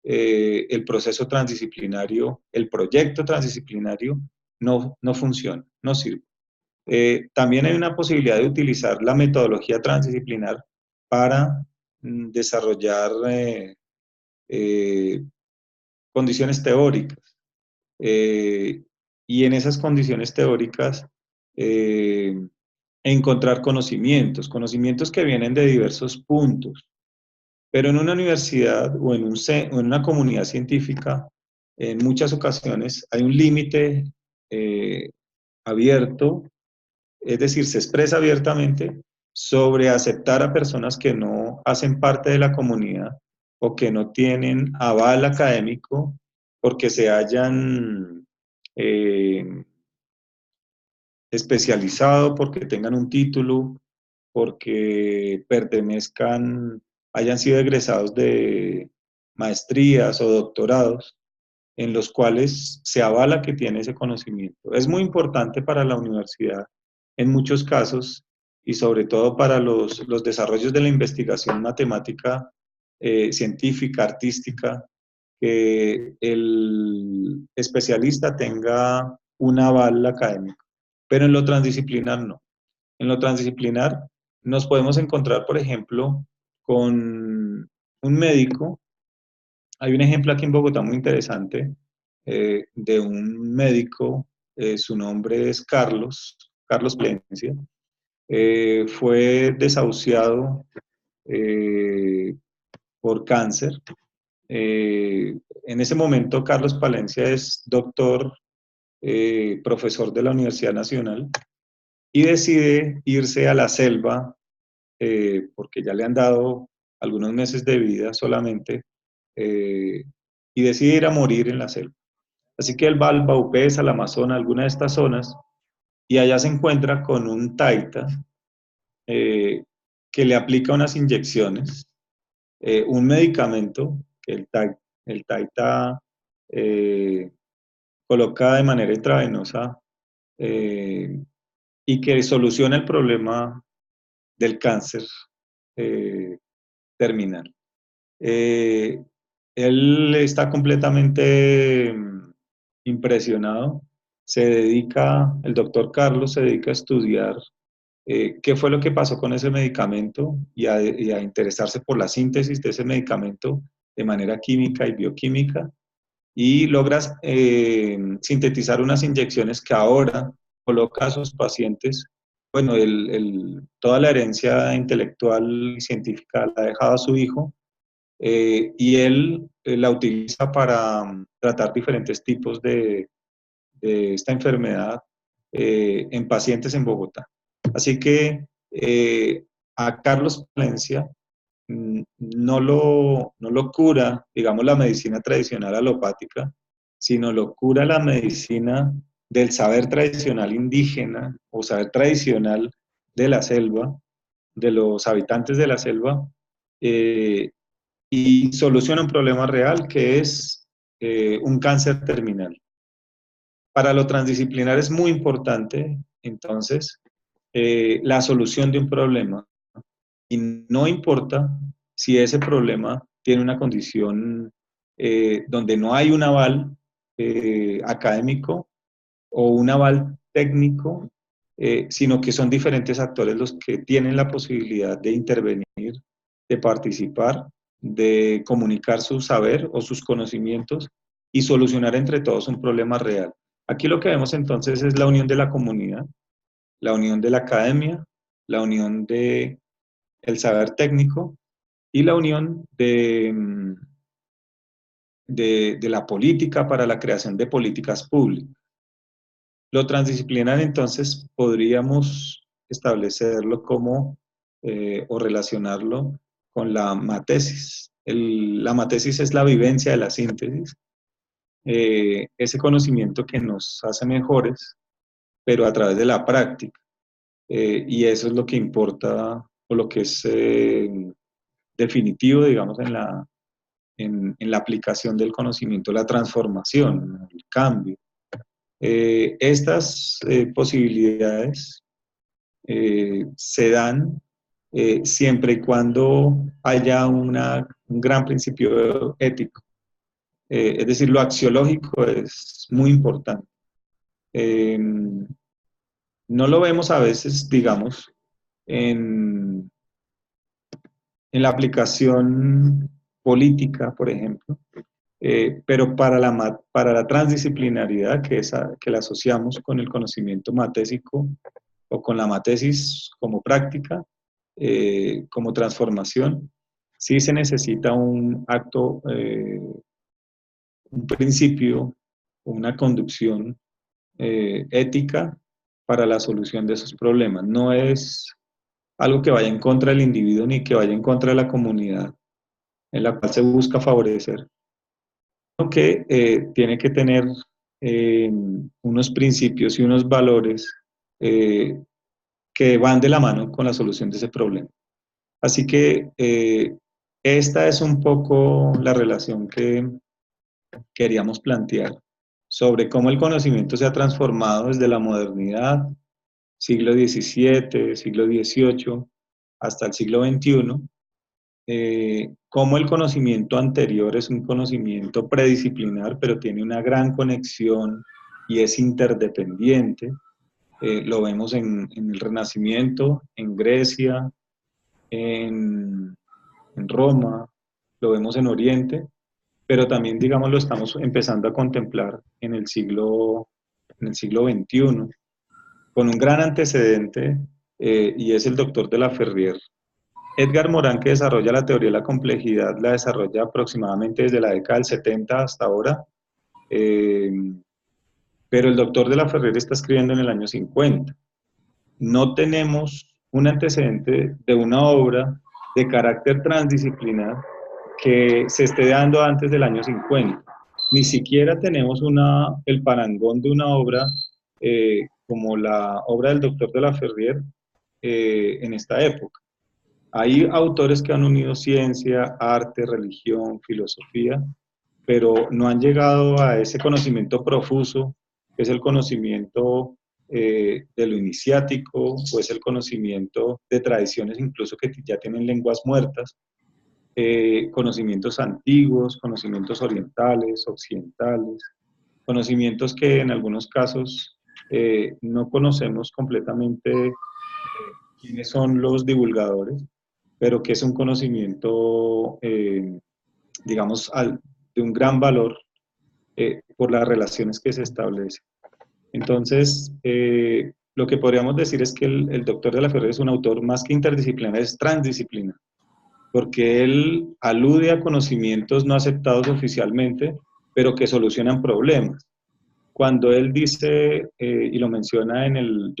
el proceso transdisciplinario, el proyecto transdisciplinario no funciona, no sirve. También hay una posibilidad de utilizar la metodología transdisciplinar para desarrollar condiciones teóricas. Y en esas condiciones teóricas encontrar conocimientos que vienen de diversos puntos. Pero en una universidad o en una comunidad científica, en muchas ocasiones hay un límite abierto, es decir, se expresa abiertamente sobre aceptar a personas que no hacen parte de la comunidad o que no tienen aval académico porque se hayan especializado, porque tengan un título, porque hayan sido egresados de maestrías o doctorados en los cuales se avala que tiene ese conocimiento. Es muy importante para la universidad en muchos casos y sobre todo para los desarrollos de la investigación matemática, científica, artística, que el especialista tenga un aval académico. Pero en lo transdisciplinar no. En lo transdisciplinar nos podemos encontrar, por ejemplo, con un médico. Hay un ejemplo aquí en Bogotá muy interesante de un médico, su nombre es Carlos Plencia. Fue desahuciado por cáncer. En ese momento Carlos Palencia es doctor, profesor de la Universidad Nacional, y decide irse a la selva, porque ya le han dado algunos meses de vida solamente, y decide ir a morir en la selva. Así que él va al Baupés, al Amazonas, alguna de estas zonas, y allá se encuentra con un taita que le aplica unas inyecciones, un medicamento que el taita coloca de manera intravenosa y que soluciona el problema del cáncer terminal. Él está completamente impresionado. El doctor Carlos se dedica a estudiar qué fue lo que pasó con ese medicamento y a interesarse por la síntesis de ese medicamento de manera química y bioquímica y logras sintetizar unas inyecciones que ahora coloca a sus pacientes. Bueno, toda la herencia intelectual y científica la ha dejado a su hijo y él la utiliza para tratar diferentes tipos de esta enfermedad en pacientes en Bogotá. Así que a Carlos Palencia no lo cura, digamos, la medicina tradicional alopática, sino lo cura la medicina del saber tradicional indígena o saber tradicional de la selva, de los habitantes de la selva, eh, y soluciona un problema real que es un cáncer terminal. Para lo transdisciplinar es muy importante, entonces, la solución de un problema. Y no importa si ese problema tiene una condición donde no hay un aval académico o un aval técnico, sino que son diferentes actores los que tienen la posibilidad de intervenir, de participar, de comunicar su saber o sus conocimientos y solucionar entre todos un problema real. Aquí lo que vemos entonces es la unión de la comunidad, la unión de la academia, la unión de el saber técnico y la unión de la política para la creación de políticas públicas. Lo transdisciplinar entonces podríamos establecerlo como o relacionarlo con la matesis. La matesis es la vivencia de la síntesis, ese conocimiento que nos hace mejores, pero a través de la práctica. Y eso es lo que importa o lo que es definitivo, digamos, en la aplicación del conocimiento, la transformación, el cambio. Estas posibilidades se dan siempre y cuando haya un gran principio ético. Es decir, lo axiológico es muy importante. Eh, no lo vemos a veces, digamos, en, en la aplicación política, por ejemplo, pero para la transdisciplinaridad que la asociamos con el conocimiento matésico o con la matesis como práctica, como transformación, sí se necesita un acto, un principio, una conducción ética para la solución de esos problemas. No es algo que vaya en contra del individuo ni que vaya en contra de la comunidad en la cual se busca favorecer, que tiene que tener unos principios y unos valores eh, que van de la mano con la solución de ese problema. Así que esta es un poco la relación que queríamos plantear sobre cómo el conocimiento se ha transformado desde la modernidad, siglo XVII, siglo XVIII, hasta el siglo XXI, cómo el conocimiento anterior es un conocimiento predisciplinar, pero tiene una gran conexión y es interdependiente. Lo vemos en el Renacimiento, en Grecia, en Roma, lo vemos en Oriente, pero también, digamos, lo estamos empezando a contemplar en el siglo XXI, con un gran antecedente, y es el doctor de la Ferrier. Edgar Morin, que desarrolla la teoría de la complejidad, la desarrolla aproximadamente desde la década del 70 hasta ahora, eh, pero el doctor de la Ferrier está escribiendo en el año 50. No tenemos un antecedente de una obra de carácter transdisciplinar que se esté dando antes del año 50. Ni siquiera tenemos el parangón de una obra como la obra del doctor de la Ferrier en esta época. Hay autores que han unido ciencia, arte, religión, filosofía, pero no han llegado a ese conocimiento profuso, que es el conocimiento de lo iniciático, o es el conocimiento de tradiciones incluso que ya tienen lenguas muertas, conocimientos antiguos, conocimientos orientales, occidentales, conocimientos que en algunos casos no conocemos completamente quiénes son los divulgadores, pero que es un conocimiento, digamos, de un gran valor por las relaciones que se establecen. Entonces, lo que podríamos decir es que el doctor de la Ferrer es un autor más que interdisciplinar, es transdisciplinar, porque él alude a conocimientos no aceptados oficialmente, pero que solucionan problemas. Cuando él dice, y lo menciona en el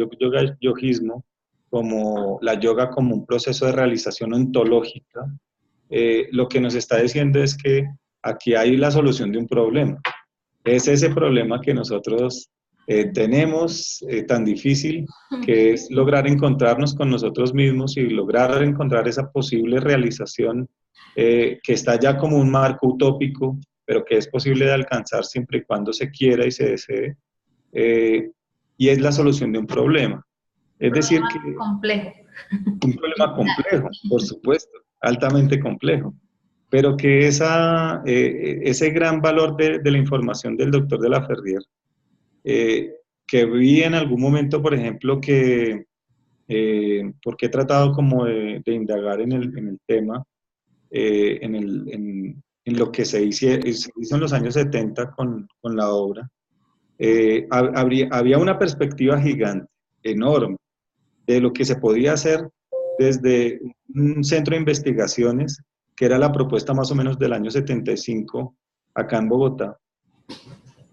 yogismo, como la yoga como un proceso de realización ontológica, lo que nos está diciendo es que aquí hay la solución de un problema. Es ese problema que nosotros tenemos tan difícil, que es lograr encontrarnos con nosotros mismos y lograr encontrar esa posible realización que está ya como un marco utópico, pero que es posible de alcanzar siempre y cuando se quiera y se desee, y es la solución de un problema. Un Es decir, problema que complejo. un problema complejo, por supuesto, altamente complejo, pero que ese gran valor de la información del doctor de la Ferrier, que vi en algún momento, por ejemplo, porque he tratado como de indagar en el tema, en lo que se hizo en los años 70 con la obra, había una perspectiva gigante, enorme, de lo que se podía hacer desde un centro de investigaciones, que era la propuesta más o menos del año 75, acá en Bogotá.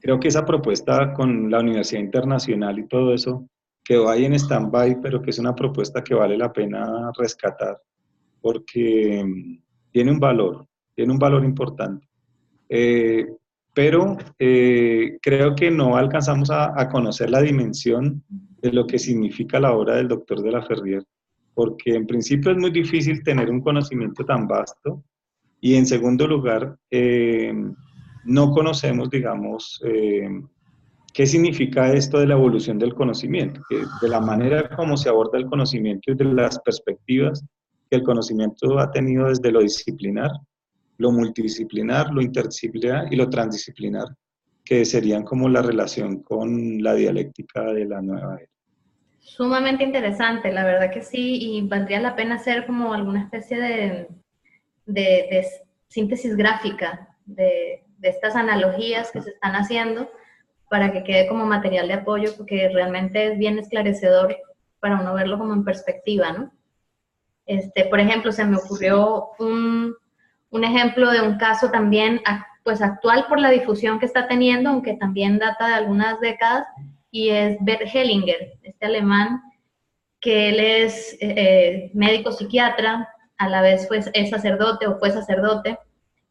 Creo que esa propuesta con la Universidad Internacional y todo eso quedó ahí en stand-by, pero que es una propuesta que vale la pena rescatar, porque tiene un valor importante. Eh, pero creo que no alcanzamos a conocer la dimensión de lo que significa la obra del doctor de la Ferrier, porque en principio es muy difícil tener un conocimiento tan vasto, y en segundo lugar, no conocemos, digamos, qué significa esto de la evolución del conocimiento, que de la manera como se aborda el conocimiento y de las perspectivas que el conocimiento ha tenido desde lo disciplinar, lo multidisciplinar, lo interdisciplinar y lo transdisciplinar, que serían como la relación con la dialéctica de la nueva era. Sumamente interesante, la verdad que sí, y valdría la pena hacer como alguna especie de síntesis gráfica de estas analogías que se están haciendo para que quede como material de apoyo, porque realmente es bien esclarecedor para uno verlo como en perspectiva, ¿no? Por ejemplo, se me ocurrió un ejemplo de un caso también pues actual por la difusión que está teniendo, aunque también data de algunas décadas, y es Bert Hellinger, este alemán, que él es médico psiquiatra, a la vez es sacerdote o fue sacerdote,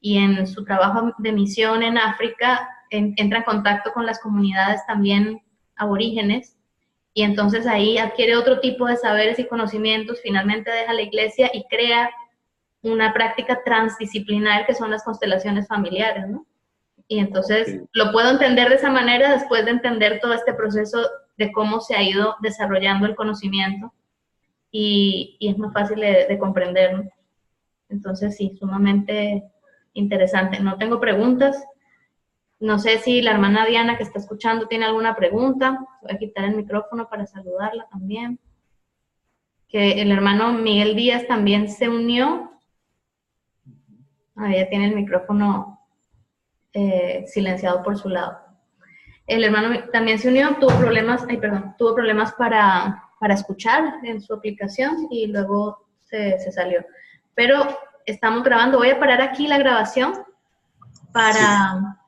y en su trabajo de misión en África entra en contacto con las comunidades también aborígenes, y entonces ahí adquiere otro tipo de saberes y conocimientos, finalmente deja la iglesia y crea una práctica transdisciplinar que son las constelaciones familiares, ¿no? Y entonces lo puedo entender de esa manera después de entender todo este proceso de cómo se ha ido desarrollando el conocimiento y es más fácil de comprender, ¿no? Entonces sí, sumamente interesante. No tengo preguntas. No sé si la hermana Diana que está escuchando tiene alguna pregunta. Voy a quitar el micrófono para saludarla también. Que el hermano Miguel Díaz también se unió. Ya tiene el micrófono silenciado por su lado. El hermano también se unió, tuvo problemas para escuchar en su aplicación y luego se salió. Pero estamos grabando, voy a parar aquí la grabación para